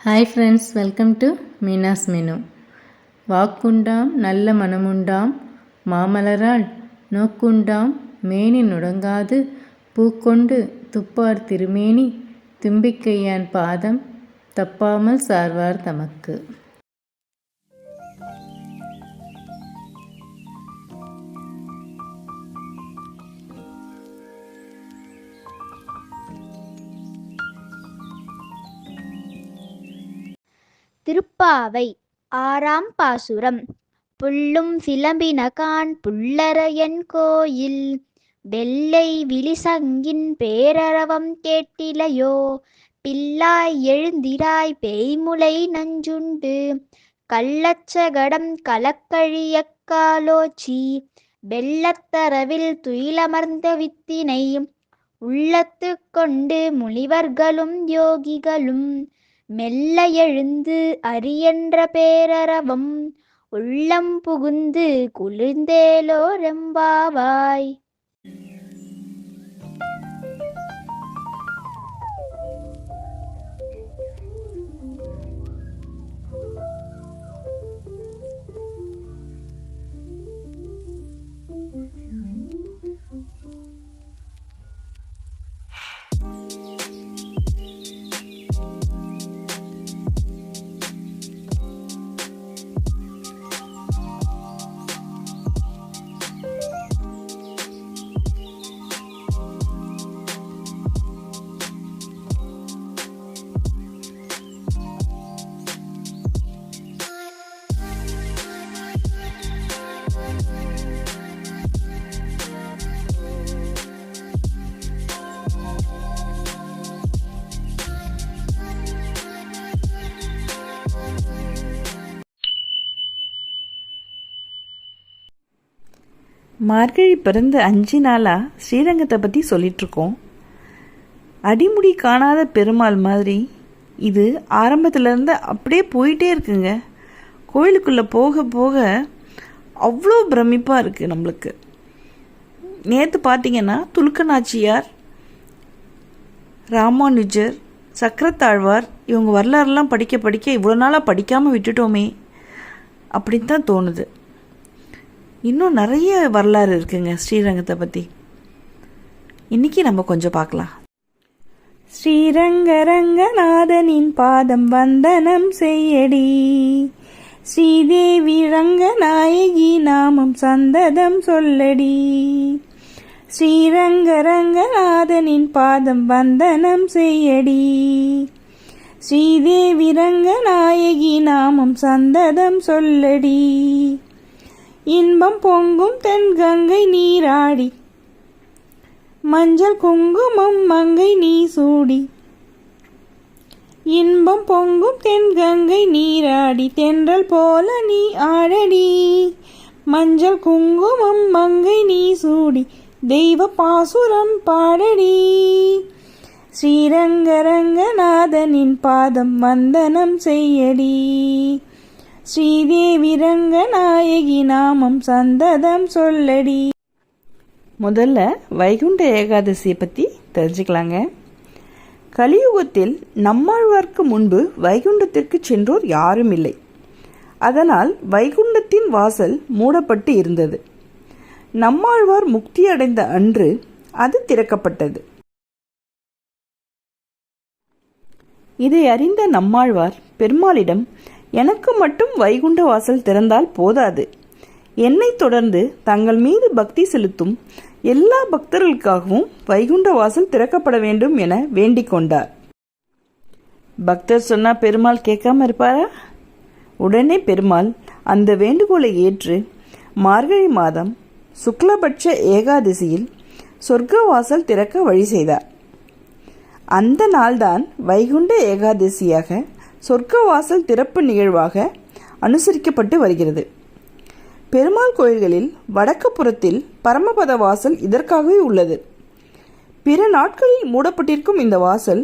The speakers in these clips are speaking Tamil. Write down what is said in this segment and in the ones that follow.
Hi friends, welcome to Meena's menu. வாக்குண்டாம் நல்ல மனமுண்டாம் மாமலரால் நோக்குண்டாம் மேனி நுடங்காது பூக்கொண்டு துப்பார் திருமேனி தும்பிக்கையான் பாதம் தப்பாமல் சார்வார் தமக்கு. திருப்பாவை ஆறாம் பாசுரம். புள்ளும் சிலம்பினகான் புல்லரையன் கோயில் வெள்ளை விழிசங்கின் பேரரவம் கேட்டிலையோ. பிள்ளாய் எழுந்திராய் பேய்முலை நஞ்சுண்டு கள்ளச்சகடம் கலக்கழியக் காலோச்சி வெள்ளத்தரவில் துயிலமர்ந்த வித்தினை உள்ளத்து கொண்டு முனிவர்களும் யோகிகளும் மெல்ல எழுந்து அரியன்ற பேரரவம் உள்ளம் புகுந்து குளிர்ந்தேலோரெம்பாவாய். மார்கழி பிறந்து 5 நாளாக ஸ்ரீரங்கத்தை பற்றி சொல்லிகிட்ருக்கோம். அடிமுடி காணாத பெருமாள் மாதிரி இது ஆரம்பத்துலேருந்து அப்படியே போயிட்டே இருக்குங்க. கோயிலுக்குள்ளே போக போக அவ்வளோ பிரமிப்பாக இருக்குது நம்மளுக்கு. நேற்று பார்த்திங்கன்னா துலுக்கநாச்சியார், ராமானுஜர், சக்கரத்தாழ்வார் இவங்க வரலாறுலாம் படிக்க படிக்க இவ்வளோ நாளாக படிக்காமல் விட்டுட்டோமே அப்படின்னு தான் தோணுது. இன்னும் நிறைய வரலாறு இருக்குங்க ஸ்ரீரங்கத்தை பற்றி. இன்றைக்கி நம்ம கொஞ்சம் பார்க்கலாம். ஸ்ரீரங்கரங்கநாதனின் பாதம் வந்தனம் செய்யடி, ஸ்ரீதேவி ரங்கநாயகி நாமம் சந்ததம் சொல்லடி. ஸ்ரீரங்கரங்கநாதனின் பாதம் வந்தனம் செய்யடி, ஸ்ரீதேவி ரங்கநாயகி நாமம் சந்ததம் சொல்லடி. இன்பம் பொங்கும் தென்கங்கை நீராடி மஞ்சள் குங்குமம் மங்கை நீ சூடி. இன்பம் பொங்கும் தென்கங்கை நீராடி தென்றல் போல நீ ஆடடி. மஞ்சள் குங்குமம் மங்கை நீ சூடி தெய்வ பாசுரம் பாடடி. ஸ்ரீரங்கரங்கநாதனின் பாதம் வந்தனம் செய்யடி, ஸ்ரீதேவி ரங்கநாயகி நாமம் சந்ததம் சொல்லடி. முதல்ல வைகுண்ட ஏகாதசியை பற்றி தெரிஞ்சுக்கலாங்க. கலியுகத்தில் நம்மாழ்வார்க்கு முன்பு வைகுண்டத்திற்கு சென்றோர் யாரும் இல்லை. அதனால் வைகுண்டத்தின் வாசல் மூடப்பட்டு இருந்தது. நம்மாழ்வார் முக்தி அடைந்த அன்று அது திறக்கப்பட்டது. இதை அறிந்த நம்மாழ்வார் பெருமாளிடம், எனக்கு மட்டும் வைகுண்ட வாசல் திறந்தால் போதாது, என்னை தொடர்ந்து தங்கள் மீது பக்தி செலுத்தும் எல்லா பக்தர்களுக்காகவும் வைகுண்ட வாசல் திறக்கப்பட வேண்டும் என வேண்டிக் கொண்டார். பக்தர் சொன்னா பெருமாள் கேட்காம இருப்பாரா? உடனே பெருமாள் அந்த வேண்டுகோளை ஏற்று மார்கழி மாதம் சுக்லபட்ச ஏகாதசியில் சொர்க்க வாசல் திறக்க வழி செய்தார். அந்த நாள்தான் வைகுண்ட ஏகாதசியாக சொர்க்க வாசல் திறப்பு நிகழ்வாக அனுசரிக்கப்பட்டு வருகிறது. பெருமாள் கோயில்களில் வடக்கு புறத்தில் பரமபத வாசல் இதற்காகவே உள்ளது. பிற நாட்களில் மூடப்பட்டிருக்கும் இந்த வாசல்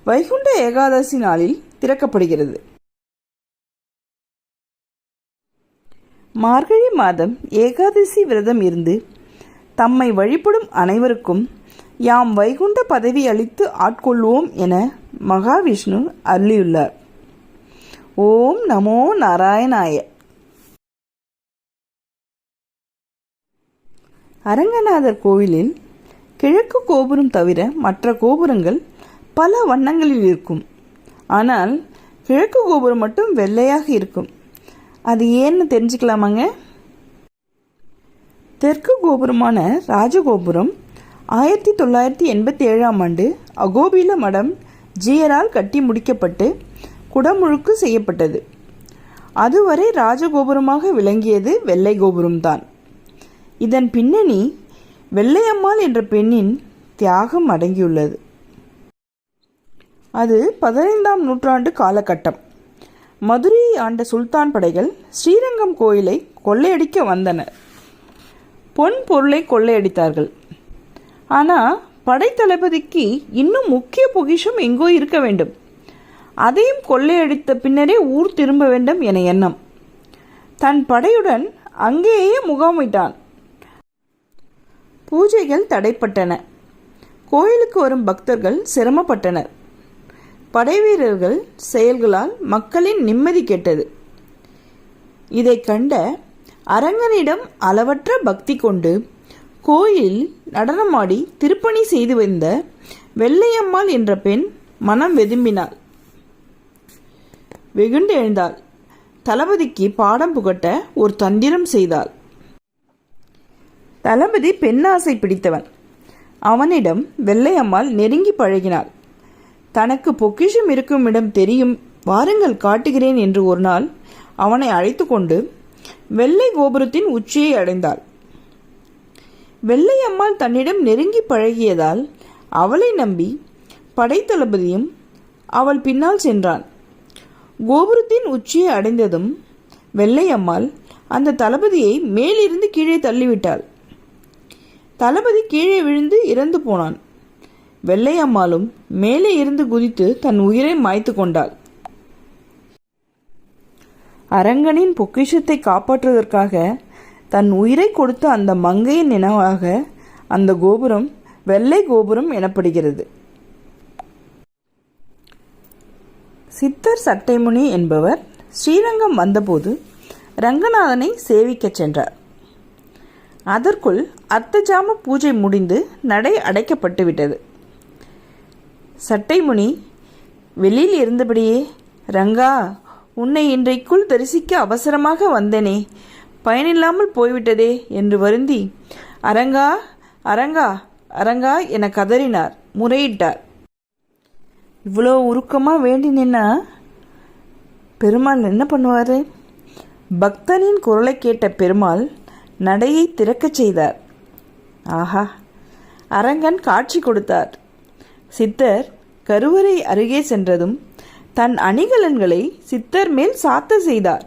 வைகுண்ட ஏகாதசி நாளில் திறக்கப்படுகிறது. மார்கழி மாதம் ஏகாதசி விரதம் இருந்து தம்மை வழிபடும் அனைவருக்கும் யாம் வைகுண்ட பதவி அளித்து ஆட்கொள்வோம் என மகாவிஷ்ணு அருளியுள்ளார். ஓம் நமோ நாராயணாய. அரங்கநாதர் கோவிலில் கிழக்கு கோபுரம் தவிர மற்ற கோபுரங்கள் பல வண்ணங்களில் இருக்கும். ஆனால் கிழக்கு கோபுரம் மட்டும் வெள்ளையாக இருக்கும். அது ஏன்னு தெரிஞ்சுக்கலாமாங்க? தெற்கு கோபுரமான ராஜகோபுரம் 1987ஆம் ஆண்டு அகோபில மடம் ஜீயரால் கட்டி முடிக்கப்பட்டு குடமுழுக்கு செய்யப்பட்டது. அதுவரை ராஜகோபுரமாக விளங்கியது வெள்ளை கோபுரம்தான். இதன் பின்னணி வெள்ளையம்மாள் என்ற பெண்ணின் தியாகம் அடங்கியுள்ளது. அது 15ஆம் நூற்றாண்டு காலகட்டம். மதுரையை ஆண்ட சுல்தான் படைகள் ஸ்ரீரங்கம் கோயிலை கொள்ளையடிக்க வந்தனர். பொன் பொருளை கொள்ளையடித்தார்கள். ஆனால் படைத்தளபதிக்கு இன்னும் முக்கிய பொக்கிஷம் எங்கோ இருக்க வேண்டும். அதையும் கொள்ளையடித்த பின்னரே ஊர் திரும்ப வேண்டும் என எண்ணம். தன் படையுடன் அங்கேயே முகாமிட்டான். பூஜைகள் தடைப்பட்டன. கோயிலுக்கு வரும் பக்தர்கள் சிரமப்பட்டனர். படைவீரர்கள் செயல்களால் மக்களின் நிம்மதி கெட்டது. இதை கண்ட அரங்கனிடம் அளவற்ற பக்தி கொண்டு கோயில் நடனமாடி திருப்பணி செய்து வந்த வெள்ளையம்மாள் என்ற பெண் மனம் வெதும்பினாள். வெகுண்டு எழுந்தாள். தளபதிக்கு பாடம் புகட்ட ஒரு தந்திரம் செய்தாள். தளபதி பெண்ணாசை பிடித்தவன். அவனிடம் வெள்ளையம்மாள் நெருங்கி பழகினாள். தனக்கு பொக்கிஷம் இருக்கும் இடம் தெரியும், வாருங்கள் காட்டுகிறேன் என்று ஒரு நாள் அவனை அழைத்து கொண்டு வெள்ளை கோபுரத்தின் உச்சியை அடைந்தாள். வெள்ளையம்மாள் தன்னிடம் நெருங்கி பழகியதால் அவளை நம்பி படைத்தளபதியும் அவள் பின்னால் சென்றான். கோபுரத்தின் உச்சியை அடைந்ததும் வெள்ளையம்மாள் அந்த தளபதியை மேலிருந்து கீழே தள்ளிவிட்டாள். தளபதி கீழே விழுந்து இறந்து போனான். வெள்ளையம்மாளும் மேலே இருந்து குதித்து தன் உயிரை மாய்த்து கொண்டாள். அரங்கனின் பொக்கிஷத்தை காப்பாற்றுவதற்காக தன் உயிரை கொடுத்த அந்த மங்கையின் நினைவாக அந்த கோபுரம் வெள்ளை கோபுரம் எனப்படுகிறது. சித்தர் சட்டைமுனி என்பவர் ஸ்ரீரங்கம் வந்தபோது ரங்கநாதனை சேவிக்கச் சென்றார். அதற்குள் அர்த்தஜாம பூஜை முடிந்து நடை அடைக்கப்பட்டுவிட்டது. சட்டைமுனி வெளியில் இருந்தபடியே, ரங்கா, உன்னை இன்றைக்குள் தரிசிக்க அவசரமாக வந்தேனே, பயனில்லாமல் போய்விட்டதே என்று வருந்தி அரங்கா அரங்கா அரங்கா என கதறினார், முறையிட்டார். இவ்வளோ உருக்கமாக வேண்டி நின்னா பெருமாள் என்ன பண்ணுவார்? பக்தனின் குரலை கேட்ட பெருமாள் நடையை திறக்கச் செய்தார். ஆஹா! அரங்கன் காட்சி கொடுத்தார். சித்தர் கருவறை அருகே சென்றதும் தன் அணிகலன்களை சித்தர் மேல் சாத்த செய்தார்.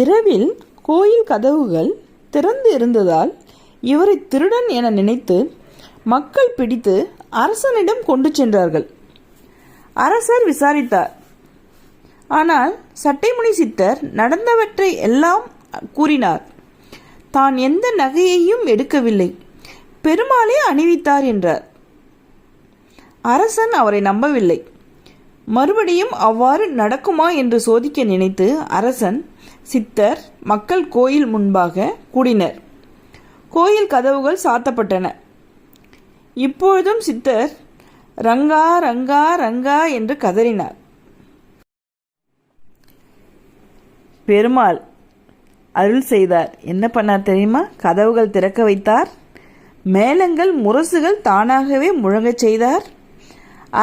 இரவில் கோயில் கதவுகள் திறந்து இருந்ததால் இவரை திருடன் என நினைத்து மக்கள் பிடித்து அரசனிடம் கொண்டு சென்றார்கள். அரசர் விசாரித்தார். ஆனால் சட்டைமுனி சித்தர் நடந்தவற்றை எல்லாம் கூறினார். தான் எந்த நகையையும் எடுக்கவில்லை, பெருமாளே அணிவித்தார் என்றார். அரசன் அவரை நம்பவில்லை. மறுபடியும் அவ்வாறு நடக்குமா என்று சோதிக்க நினைத்து அரசன், சித்தர், மக்கள் கோயில் முன்பாக கூடினர். கோயில் கதவுகள் சாத்தப்பட்டன. இப்பொழுதும் சித்தர் ரங்கா ரங்கா ரங்கா என்று கதறினார். பெருமாள் அருள் செய்தார். என்ன பண்ணார் தெரியுமா? கதவுகள் திறக்க வைத்தார். மேளங்கள் முரசுகள் தானாகவே முழங்கச் செய்தார்.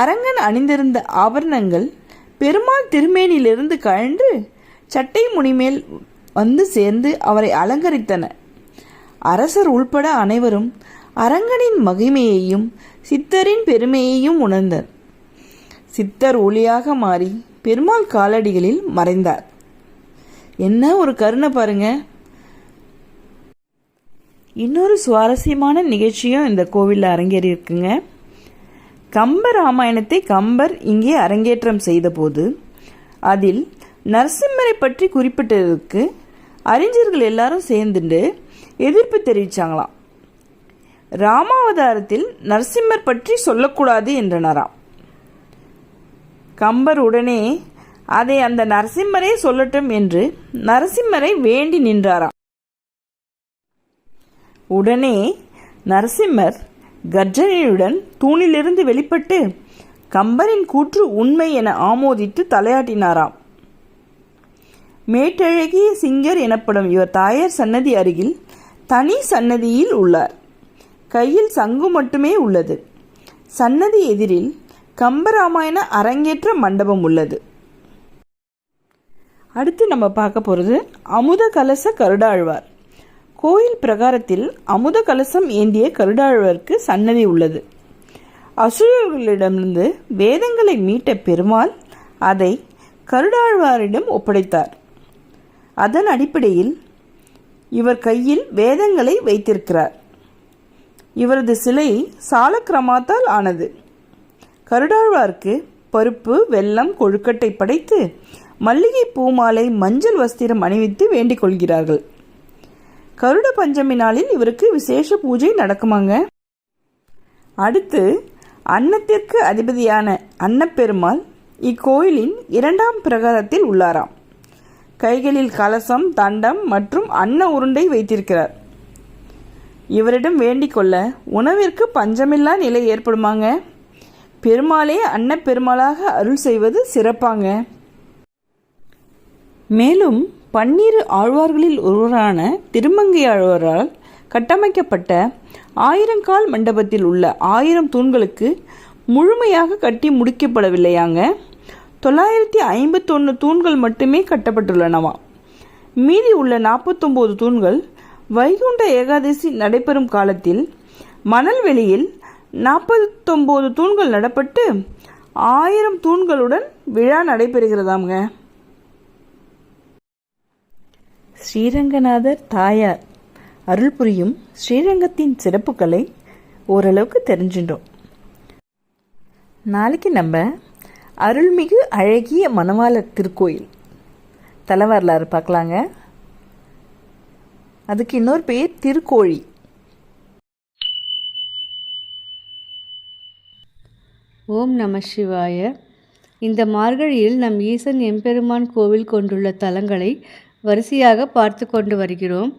அரங்கன் அணிந்திருந்த ஆபரணங்கள் பெருமாள் திருமேனிலிருந்து கழன்று சட்டை முனிமேல் வந்து சேர்ந்து அவரை அலங்கரித்தன. அரசர் உள்பட அனைவரும் அரங்கனின் மகிமையையும் சித்தரின் பெருமையையும் உணர்ந்தார். சித்தர் ஒளியாக மாறி பெருமாள் காலடிகளில் மறைந்தார். என்ன ஒரு கருணை பாருங்க. இன்னொரு சுவாரஸ்யமான நிகழ்ச்சியும் இந்த கோவிலில் அரங்கேறி இருக்குங்க. கம்ப ராமாயணத்தை கம்பர் இங்கே அரங்கேற்றம் செய்தபோது அதில் நரசிம்மரை பற்றி குறிப்பிட்டதற்கு அறிஞர்கள் எல்லாரும் சேர்ந்துட்டு எதிர்ப்பு தெரிவிச்சாங்களாம். ராமாவதாரத்தில் நரசிம்மர் பற்றி சொல்லக்கூடாது என்றனராம். கம்பர் உடனே அதை அந்த நரசிம்மரே சொல்லட்டும் என்று நரசிம்மரை வேண்டி நின்றாராம். உடனே நரசிம்மர் கர்ஜனையுடன் தூணிலிருந்து வெளிப்பட்டு கம்பரின் கூற்று உண்மை என ஆமோதித்து தலையாட்டினாராம். மேட்டழகிய சிங்கர் எனப்படும் இவர் தாயார் சன்னதி அருகில் தனி சன்னதியில் உள்ளார். கையில் சங்கு மட்டுமே உள்ளது. சன்னதி எதிரில் கம்பராமாயண அரங்கேற்ற மண்டபம் உள்ளது. அடுத்து நம்ம பார்க்க போகிறது அமுத கலச கருடாழ்வார். கோயில் பிரகாரத்தில் அமுத கலசம் ஏந்திய கருடாழ்வாருக்கு சன்னதி உள்ளது. அசுரர்களிடமிருந்து வேதங்களை மீட்ட பெருமாள் அதை கருடாழ்வாரிடம் ஒப்படைத்தார். அதன் அடிப்படையில் இவர் கையில் வேதங்களை வைத்திருக்கிறார். இவரது சிலை சாலக்கிரமத்தால் ஆனது. கருடாழ்வாருக்கு பருப்பு, வெல்லம், கொழுக்கட்டை படைத்து மல்லிகை பூமாலை, மஞ்சள் வஸ்திரம் அணிவித்து வேண்டிக் கொள்கிறார்கள். கருட பஞ்சமி நாளில் இவருக்கு விசேஷ பூஜை நடக்குமாங்க. அடுத்து அன்னத்திற்கு அதிபதியான அன்னப்பெருமாள் இக்கோயிலின் 2ஆம் பிரகாரத்தில் உள்ளாராம். கைகளில் கலசம், தண்டம் மற்றும் அன்ன உருண்டை வைத்திருக்கிறார். இவரிடம் வேண்டிக் கொள்ள உணவிற்கு பஞ்சமில்லா நிலை ஏற்படுமாங்க. பெருமாளே அன்னப்பெருமாளாக அருள் செய்வது சிறப்பாங்க. மேலும் 12 ஆழ்வார்களில் ஒருவரான திருமங்கை ஆழ்வாரால் கட்டமைக்கப்பட்ட 1000 கால் மண்டபத்தில் உள்ள 1000 தூண்களுக்கு முழுமையாக கட்டி முடிக்கப்படவில்லையாங்க. 951 தூண்கள் மட்டுமே கட்டப்பட்டுள்ளனவா. மீதி உள்ள 49 தூண்கள் வைகுண்ட ஏகாதசி நடைபெறும் காலத்தில் மணல் வெளியில் 49 தூண்கள் நடப்பட்டு 1000 தூண்களுடன் விழா நடைபெறுகிறதாங்க. ஸ்ரீரங்கநாதர் தாயார் அருள் புரியும் ஸ்ரீரங்கத்தின் சிறப்புகளை ஓரளவுக்கு தெரிஞ்சிட்டோம். நாளைக்கு நம்ம அருள்மிகு அழகிய மணவாளர் திருக்கோயில் தல வரலாறு பார்க்கலாங்க. அதுக்கு இன்னொரு பெயர் திருக்கோழி. ஓம் நம சிவாய. இந்த மார்கழியில் நம் ஈசன் எம்பெருமான் கோவில் கொண்டுள்ள தலங்களை வரிசையாக பார்த்து கொண்டு வருகிறோம்.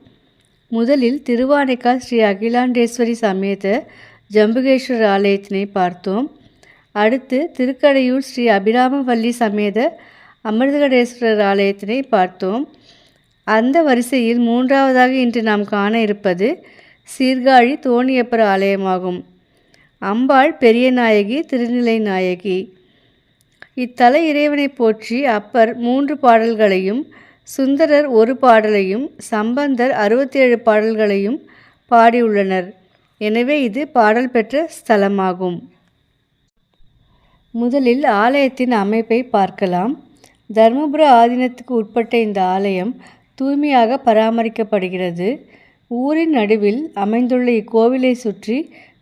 முதலில் திருவானைக்கால் ஸ்ரீ அகிலாண்டேஸ்வரி சமேத ஜம்புகேஸ்வரர் ஆலயத்தினை பார்த்தோம். அடுத்து திருக்கடையூர் ஸ்ரீ அபிராமவல்லி சமேத அமிர்தகடேஸ்வரர் ஆலயத்தினை பார்த்தோம். அந்த வரிசையில் 3வதாக இன்று நாம் காண இருப்பது சீர்காழி தோணியப்பர் ஆலயமாகும். அம்பாள் பெரிய நாயகி, திருநிலை நாயகி. இத்தல இறைவனை போற்றி அப்பர் 3 பாடல்களையும், சுந்தரர் 1 பாடலையும், சம்பந்தர் 67 பாடல்களையும் பாடியுள்ளனர். எனவே இது பாடல் பெற்ற ஸ்தலமாகும். முதலில் ஆலயத்தின் அமைப்பை பார்க்கலாம். தர்மபுர ஆதீனத்துக்கு உட்பட்ட இந்த ஆலயம் தூய்மையாக பராமரிக்கப்படுகிறது. ஊரின் நடுவில் அமைந்துள்ள இக்கோவிலை சுற்றி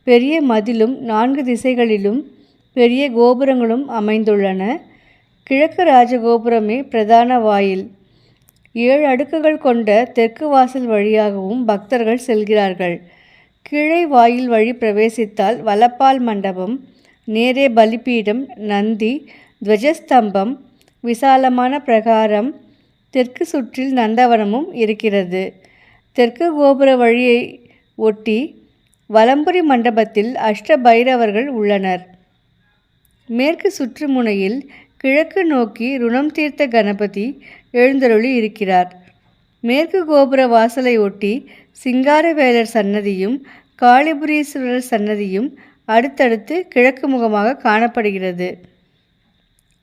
பெரிய மதிலும் 4 திசைகளிலும் பெரிய கோபுரங்களும் அமைந்துள்ளன. கிழக்கு ராஜகோபுரமே பிரதான வாயில். 7 அடுக்குகள் கொண்ட தெற்கு வாசல் வழியாகவும் பக்தர்கள் செல்கிறார்கள். கீழே வாயில் வழி பிரவேசித்தால் வலப்பால் மண்டபம், நேரே பலிபீடம், நந்தி, துவஜஸ்தம்பம், விசாலமான பிரகாரம், தெற்கு சுற்றில் நந்தவனமும் இருக்கிறது. தெற்கு கோபுர வழியை ஒட்டி வலம்புரி மண்டபத்தில் அஷ்ட பைரவர்கள் உள்ளனர். மேற்கு சுற்றுமுனையில் கிழக்கு நோக்கி ருணம் தீர்த்த கணபதி எழுந்தருளி இருக்கிறார். மேற்கு கோபுர வாசலை ஒட்டி சிங்காரவேலர் சன்னதியும் காளிபுரீஸ்வரர் சன்னதியும் அடுத்தடுத்து கிழக்கு முகமாக காணப்படுகிறது.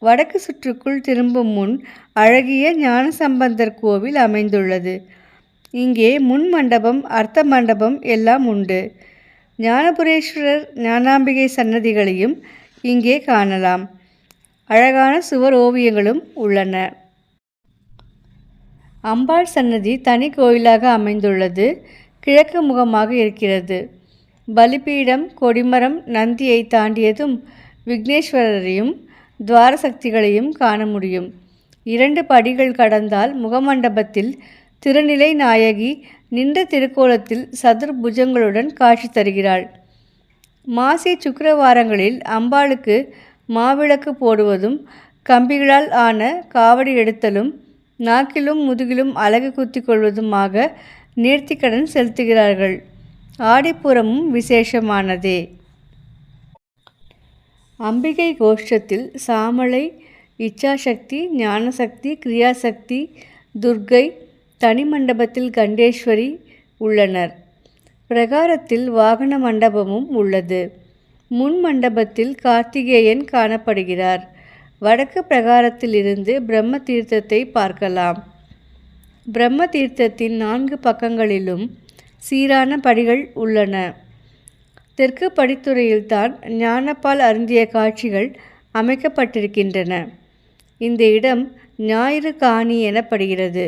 வடக்கு சுற்றுக்குள் திரும்பும் முன் அழகிய ஞானசம்பந்தர் கோவில் அமைந்துள்ளது. இங்கே முன் மண்டபம், அர்த்த மண்டபம் எல்லாம் உண்டு. ஞானபுரேஸ்வரர், ஞானாம்பிகை சன்னதிகளையும் இங்கே காணலாம். அழகான சுவர் ஓவியங்களும் உள்ளன. அம்பாள் சன்னதி தனி கோயிலாக அமைந்துள்ளது. கிழக்கு முகமாக இருக்கிறது. பலிபீடம், கொடிமரம், நந்தியை தாண்டியதும் விக்னேஸ்வரரையும் துவார சக்திகளையும் காண முடியும். 2 படிகள் கடந்தால் முகமண்டபத்தில் திருநிலை நாயகி நின்ற திருக்கோலத்தில் சதுர்புஜங்களுடன் காட்சி தருகிறாள். மாசி சுக்கிரவாரங்களில் அம்பாளுக்கு மாவிளக்கு போடுவதும் கம்பிகளால் ஆன காவடி எடுத்தலும் நாக்கிலும் முதுகிலும் அலகு குத்தி கொள்வதுமாக நேர்த்திக்கடன் செலுத்துகிறார்கள். ஆடிப்பூரமும் விசேஷமானதே. அம்பிகை கோஷ்டத்தில் சாமளை, இச்சாசக்தி, ஞானசக்தி, கிரியாசக்தி, துர்க்கை, தனி மண்டபத்தில் கண்டேஸ்வரி உள்ளனர். பிரகாரத்தில் வாகன மண்டபமும் உள்ளது. முன் மண்டபத்தில் கார்த்திகேயன் காணப்படுகிறார். வடக்கு பிரகாரத்தில் இருந்து பிரம்ம தீர்த்தத்தை பார்க்கலாம். பிரம்ம தீர்த்தத்தின் 4 பக்கங்களிலும் சீரான படிகள் உள்ளன. தெற்கு படித்துறையில்தான் ஞானப்பால் அருந்திய காட்சிகள் அமைக்கப்பட்டிருக்கின்றன. இந்த இடம் ஞாயிறு காணி எனப்படுகிறது.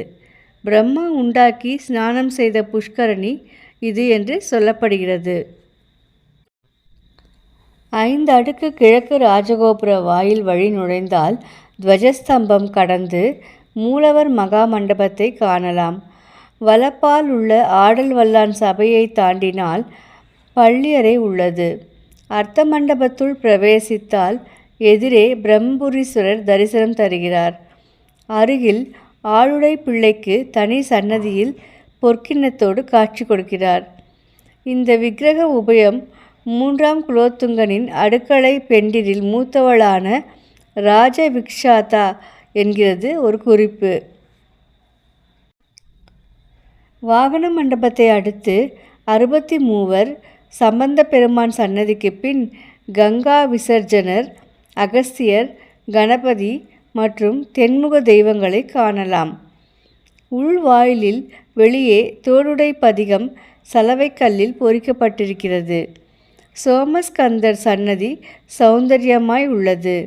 பிரம்மா உண்டாக்கி ஸ்நானம் செய்த புஷ்கரணி இது என்று சொல்லப்படுகிறது. 5 அடுக்கு கிழக்கு ராஜகோபுர வாயில் வழி நுழைந்தால் துவஜஸ்தம்பம் கடந்து மூலவர் மகா மண்டபத்தை காணலாம். வலப்பால் உள்ள ஆடல் வல்லான் சபையை தாண்டினால் பள்ளியறை உள்ளது. அர்த்த மண்டபத்துள் பிரவேசித்தால் எதிரே பிரம்மபுரீஸ்வரர் தரிசனம் தருகிறார். அருகில் ஆளுடை பிள்ளைக்கு தனி சன்னதியில் பொற்கிண்ணத்தோடு காட்சி கொடுக்கிறார். இந்த விக்கிரக உபயம் 3ஆம் குலோத்துங்கனின் அடுக்களை பெண்டிரில் மூத்தவளான ராஜவிக்ஷாதா என்கிறது ஒரு குறிப்பு. வாகன மண்டபத்தை அடுத்து 63 சம்பந்த பெருமான் சன்னதிக்கு பின் கங்கா விசர்ஜனர், அகஸ்தியர், கணபதி மற்றும் தென்முக தெய்வங்களை காணலாம். உள்வாயிலில் வெளியே தோடுடை பதிகம் சலவைக்கல்லில் பொறிக்கப்பட்டிருக்கிறது. சோமஸ்கந்தர் சன்னதி சௌந்தரியமாய் உள்ளது.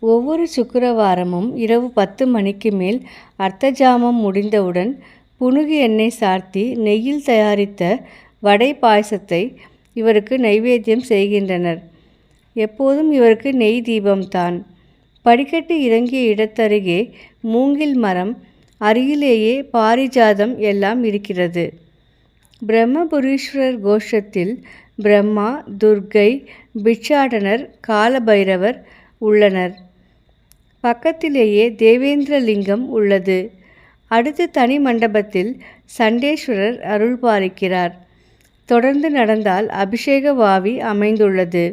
ஒவ்வொரு சுக்கிரவாரமும் இரவு 10 மணிக்கு மேல் அர்த்தஜாமம் முடிந்தவுடன் புனுகு எண்ணெய் சார்த்தி நெய்யில் தயாரித்த வடை பாயசத்தை இவருக்கு நைவேத்தியம் செய்கின்றனர். எப்போதும் இவருக்கு நெய் தீபம்தான். படிக்கட்டு இறங்கிய இடத்தருகே மூங்கில் மரம், அருகிலேயே பாரிஜாதம் எல்லாம் இருக்கிறது. பிரம்மபுரீஸ்வரர் கோஷ்டத்தில் பிரம்மா, துர்க்கை, பிட்சாடனர், காலபைரவர் உள்ளனர். பக்கத்திலேயே தேவேந்திர லிங்கம் உள்ளது. அடுத்து தனி மண்டபத்தில் சண்டேஸ்வரர் அருள் பாலிக்கிறார். தொடர்ந்து நடந்தால் அபிஷேக வாவி அமைந்துள்ளது.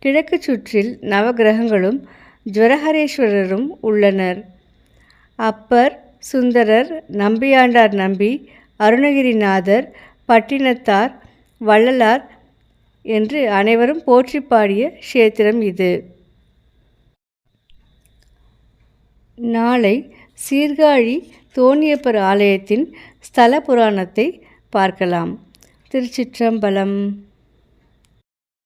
கிழக்கு சுற்றில் நவகிரகங்களும் ஜ்வரஹரேஸ்வரரும் உள்ளனர். அப்பர், சுந்தரர், நம்பியாண்டார் நம்பி, அருணகிரிநாதர், பட்டினத்தார், வள்ளலார் என்று அனைவரும் போற்றி பாடிய க்ஷேத்திரம் இது. நாளை சீர்காழி தோணியப்பர் ஆலயத்தின் ஸ்தல புராணத்தை பார்க்கலாம். திருச்சிற்றம்பலம்.